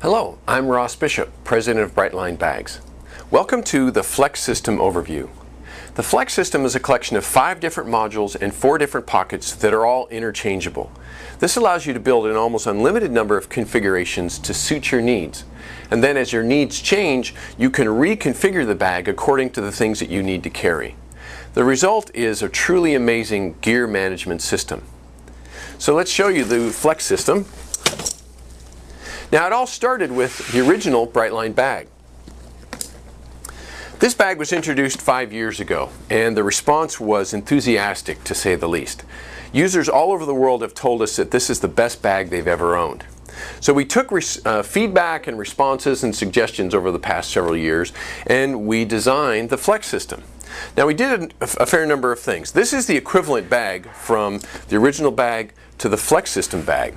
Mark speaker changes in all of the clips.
Speaker 1: Hello, I'm Ross Bishop, President of Brightline Bags. Welcome to the Flex System Overview. The Flex System is a collection of 5 different modules and 4 different pockets that are all interchangeable. This allows you to build an almost unlimited number of configurations to suit your needs. And then as your needs change, you can reconfigure the bag according to the things that you need to carry. The result is a truly amazing gear management system. So let's show you the Flex System. Now it all started with the original Brightline bag. This bag was introduced 5 years ago, and the response was enthusiastic, to say the least. Users all over the world have told us that this is the best bag they've ever owned. So we took feedback and responses and suggestions over the past several years, and we designed the Flex System. Now we did a fair number of things. This is the equivalent bag from the original bag to the Flex System bag.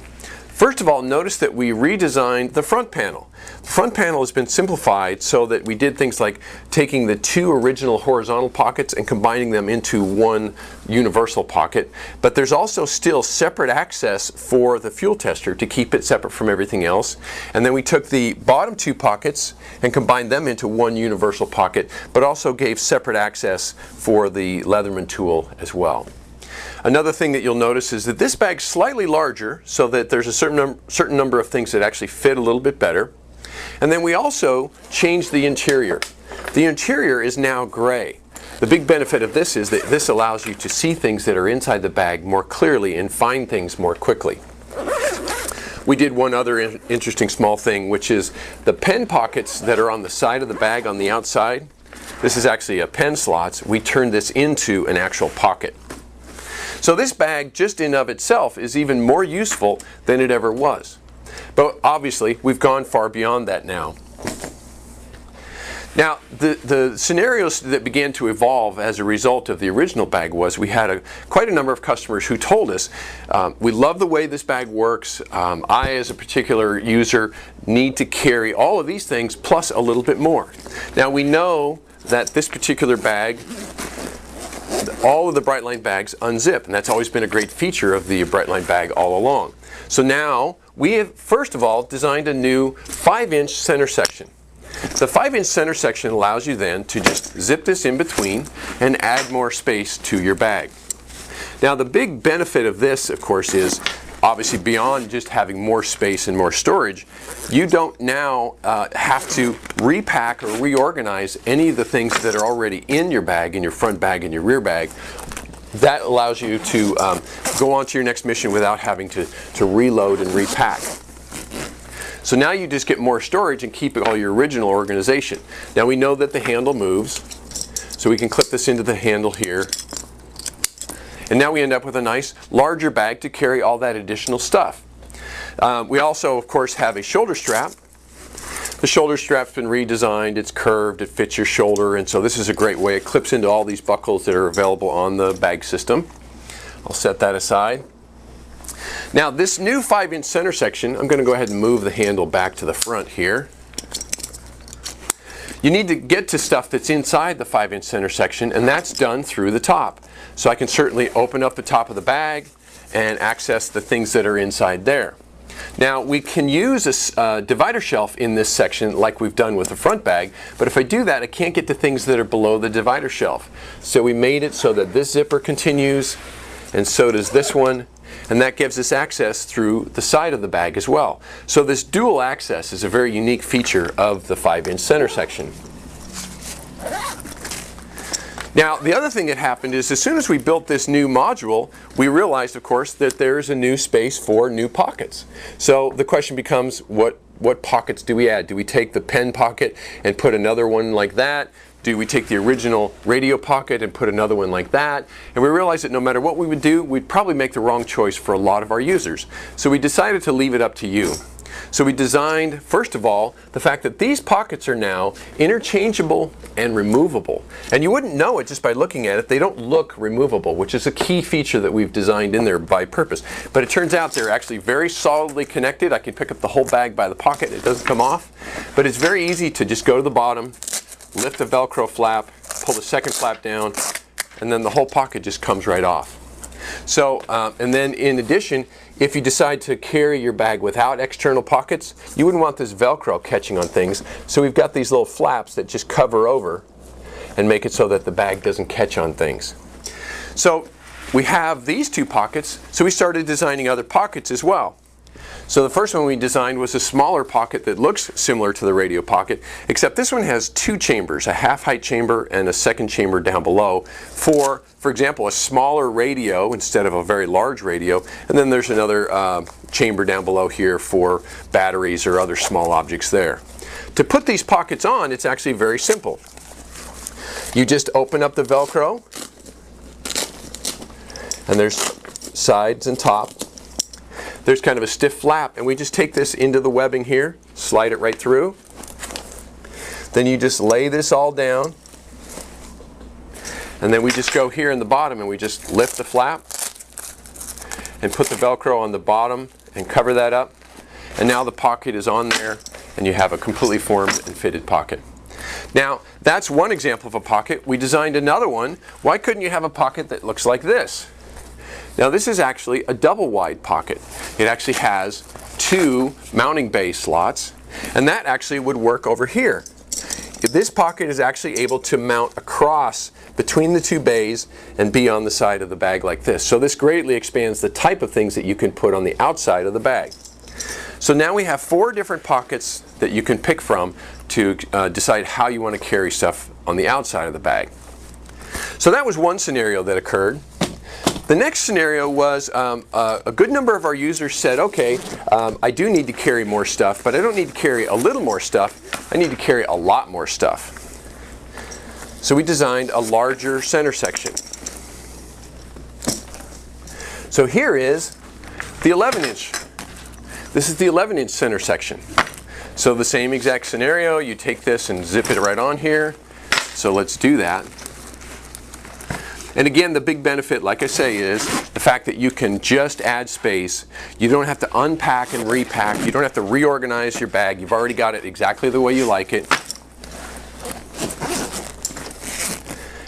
Speaker 1: First of all, notice that we redesigned the front panel. The front panel has been simplified so that we did things like taking the 2 original horizontal pockets and combining them into one universal pocket. But there's also still separate access for the fuel tester to keep it separate from everything else. And then we took the bottom 2 pockets and combined them into one universal pocket, but also gave separate access for the Leatherman tool as well. Another thing that you'll notice is that this bag's slightly larger, so that there's a certain number of things that actually fit a little bit better. And then we also changed the interior. The interior is now gray. The big benefit of this is that this allows you to see things that are inside the bag more clearly and find things more quickly. We did one other interesting small thing, which is the pen pockets that are on the side of the bag on the outside. This is actually a pen slots. We turned this into an actual pocket. So this bag, just in of itself, is even more useful than it ever was. But obviously, we've gone far beyond that now. Now, the scenarios that began to evolve as a result of the original bag was we had quite a number of customers who told us, we love the way this bag works. I, as a particular user, need to carry all of these things plus a little bit more. Now, we know that this particular bag, all of the Brightline bags unzip, and that's always been a great feature of the Brightline bag all along. So now we have, first of all, designed a new 5-inch center section. The 5-inch center section allows you then to just zip this in between and add more space to your bag. Now the big benefit of this, of course, is obviously beyond just having more space and more storage, you don't now have to repack or reorganize any of the things that are already in your bag, in your front bag and your rear bag. That allows you to go on to your next mission without having to reload and repack. So now you just get more storage and keep all your original organization. Now we know that the handle moves, so we can clip this into the handle here. And now we end up with a nice larger bag to carry all that additional stuff. We also, of course, have a shoulder strap. The shoulder strap's been redesigned, it's curved, it fits your shoulder, and so this is a great way. It clips into all these buckles that are available on the bag system. I'll set that aside. Now this new 5-inch center section, I'm going to go ahead and move the handle back to the front here. You need to get to stuff that's inside the 5-inch center section, and that's done through the top. So I can certainly open up the top of the bag and access the things that are inside there. Now we can use a divider shelf in this section like we've done with the front bag, but if I do that I can't get to things that are below the divider shelf. So we made it so that this zipper continues, and so does this one, and that gives us access through the side of the bag as well. So this dual access is a very unique feature of the 5-inch center section. Now the other thing that happened is as soon as we built this new module, we realized, of course, that there's a new space for new pockets. So the question becomes, what pockets do we add? Do we take the pen pocket and put another one like that? Do we take the original radio pocket and put another one like that? And we realized that no matter what we would do, we'd probably make the wrong choice for a lot of our users. So we decided to leave it up to you. So we designed, first of all, the fact that these pockets are now interchangeable and removable. And you wouldn't know it just by looking at it. They don't look removable, which is a key feature that we've designed in there by purpose. But it turns out they're actually very solidly connected. I can pick up the whole bag by the pocket. It doesn't come off. But it's very easy to just go to the bottom, lift the Velcro flap, pull the second flap down, and then the whole pocket just comes right off. So, and then in addition, if you decide to carry your bag without external pockets, you wouldn't want this Velcro catching on things. So we've got these little flaps that just cover over and make it so that the bag doesn't catch on things. So we have these two pockets, so we started designing other pockets as well. So the first one we designed was a smaller pocket that looks similar to the radio pocket, except this one has two chambers, a half-height chamber and a second chamber down below for example, a smaller radio instead of a very large radio, and then there's another chamber down below here for batteries or other small objects there. To put these pockets on, it's actually very simple. You just open up the Velcro, and there's sides and top. There's kind of a stiff flap, and we just take this into the webbing here, slide it right through. Then you just lay this all down, and then we just go here in the bottom and we just lift the flap and put the Velcro on the bottom and cover that up. And now the pocket is on there and you have a completely formed and fitted pocket. Now that's one example of a pocket. We designed another one. Why couldn't you have a pocket that looks like this? Now this is actually a double wide pocket. It actually has two mounting bay slots, and that actually would work over here. This pocket is actually able to mount across between the two bays and be on the side of the bag like this. So this greatly expands the type of things that you can put on the outside of the bag. So now we have 4 different pockets that you can pick from to decide how you want to carry stuff on the outside of the bag. So that was one scenario that occurred. The next scenario was a good number of our users said, okay, I do need to carry more stuff, but I don't need to carry a little more stuff, I need to carry a lot more stuff. So we designed a larger center section. So here is the 11-inch. This is the 11-inch center section. So the same exact scenario, you take this and zip it right on here. So let's do that. And again, the big benefit, like I say, is the fact that you can just add space. You don't have to unpack and repack. You don't have to reorganize your bag. You've already got it exactly the way you like it.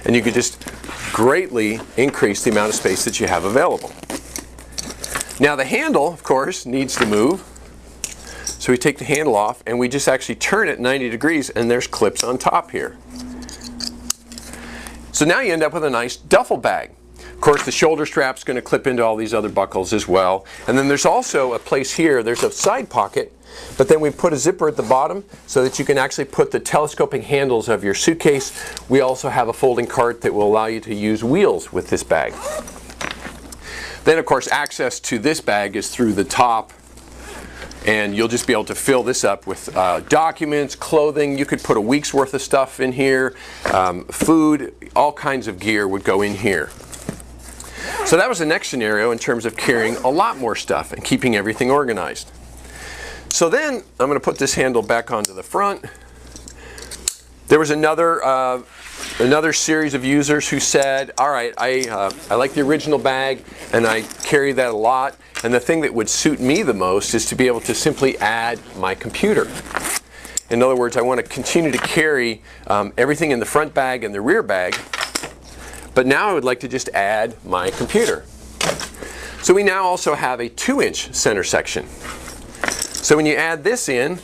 Speaker 1: And you can just greatly increase the amount of space that you have available. Now the handle, of course, needs to move. So we take the handle off and we just actually turn it 90 degrees, and there's clips on top here. So now you end up with a nice duffel bag. Of course, the shoulder strap's going to clip into all these other buckles as well. And then there's also a place here, there's a side pocket, but then we put a zipper at the bottom so that you can actually put the telescoping handles of your suitcase. We also have a folding cart that will allow you to use wheels with this bag. Then of course access to this bag is through the top, and you'll just be able to fill this up with documents, clothing. You could put a week's worth of stuff in here, food, all kinds of gear would go in here. So that was the next scenario in terms of carrying a lot more stuff and keeping everything organized. So then I'm going to put this handle back onto the front. There was another series of users who said, all right, I like the original bag and I carry that a lot, and the thing that would suit me the most is to be able to simply add my computer. In other words, I want to continue to carry everything in the front bag and the rear bag, but now I would like to just add my computer. So we now also have a 2-inch center section. So when you add this in,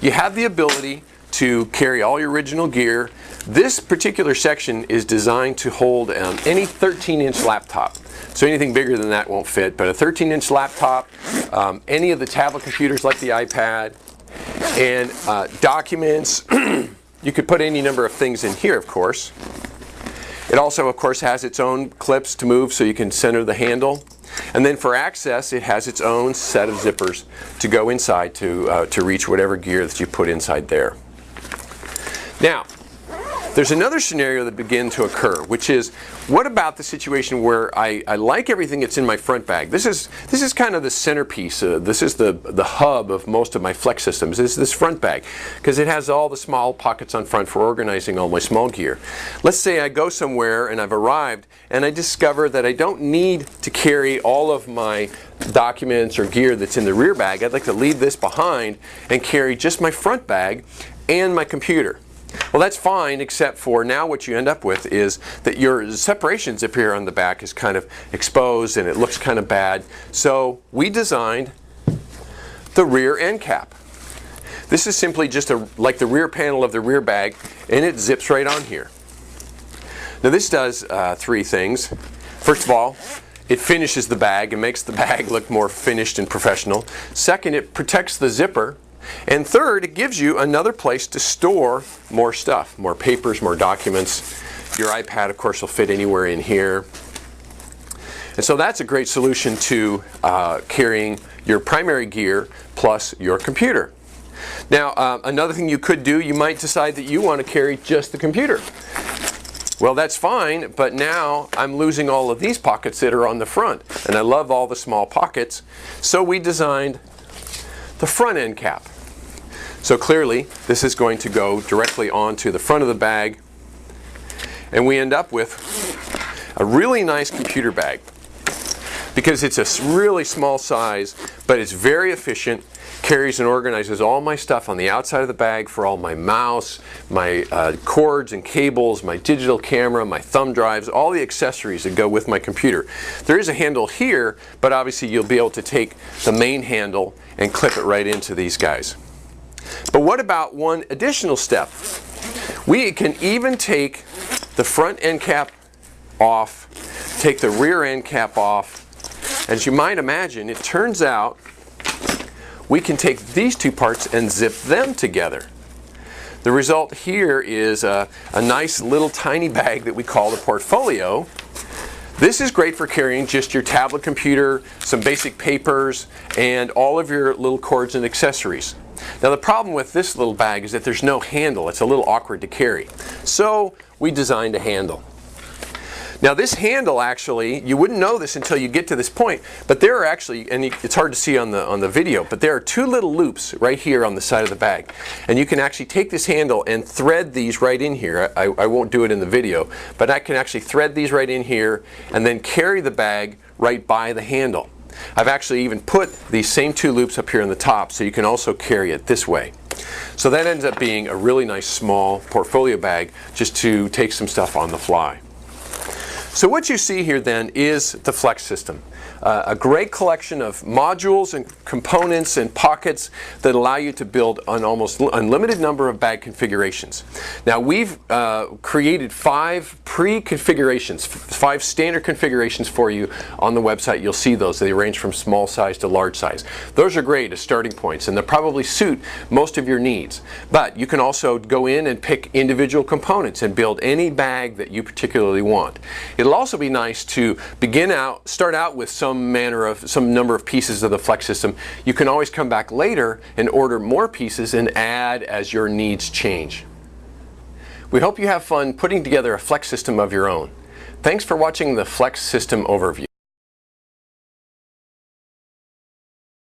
Speaker 1: you have the ability to carry all your original gear. This particular section is designed to hold any 13-inch laptop. So anything bigger than that won't fit, but a 13-inch laptop, any of the tablet computers like the iPad, and documents. You could put any number of things in here, of course. It also, of course, has its own clips to move so you can center the handle. And then for access, it has its own set of zippers to go inside to reach whatever gear that you put inside there. Now, there's another scenario that began to occur, which is, what about the situation where I like everything that's in my front bag? This is kind of the centerpiece. This is the hub of most of my Flex systems, is this front bag, because it has all the small pockets on front for organizing all my small gear. Let's say I go somewhere and I've arrived and I discover that I don't need to carry all of my documents or gear that's in the rear bag. I'd like to leave this behind and carry just my front bag and my computer. Well, that's fine, except for now what you end up with is that your separations up here on the back is kind of exposed and it looks kind of bad. So we designed the rear end cap. This is simply just like the rear panel of the rear bag, and it zips right on here. Now this does three things. First of all, it finishes the bag and makes the bag look more finished and professional. Second, it protects the zipper. And third, it gives you another place to store more stuff, more papers, more documents. Your iPad, of course, will fit anywhere in here. And so that's a great solution to carrying your primary gear plus your computer. Now, another thing you could do, you might decide that you want to carry just the computer. Well, that's fine, but now I'm losing all of these pockets that are on the front, and I love all the small pockets, so we designed the front end cap. So clearly, this is going to go directly onto the front of the bag, and we end up with a really nice computer bag because it's a really small size, but it's very efficient. Carries and organizes all my stuff on the outside of the bag for all my mouse, my cords and cables, my digital camera, my thumb drives, all the accessories that go with my computer. There is a handle here, but obviously you'll be able to take the main handle and clip it right into these guys. But what about one additional step? We can even take the front end cap off, take the rear end cap off. As you might imagine, it turns out we can take these two parts and zip them together. The result here is a nice little tiny bag that we call the portfolio. This is great for carrying just your tablet computer, some basic papers, and all of your little cords and accessories. Now the problem with this little bag is that there's no handle. It's a little awkward to carry. So we designed a handle. Now this handle, actually, you wouldn't know this until you get to this point, but there are actually, and it's hard to see on the video, but there are two little loops right here on the side of the bag. And you can actually take this handle and thread these right in here. I won't do it in the video, but I can actually thread these right in here and then carry the bag right by the handle. I've actually even put these same two loops up here on the top, so you can also carry it this way. So that ends up being a really nice small portfolio bag just to take some stuff on the fly. So what you see here then is the Flex system. A great collection of modules and components and pockets that allow you to build an almost unlimited number of bag configurations. Now we've created 5 pre-configurations, 5 standard configurations for you on the website. You'll see those. They range from small size to large size. Those are great as starting points, and they'll probably suit most of your needs. But you can also go in and pick individual components and build any bag that you particularly want. It'll also be nice to start out with some number of pieces of the Flex system. You can always come back later and order more pieces and add as your needs change. We hope you have fun putting together a Flex system of your own. Thanks for watching the Flex system overview.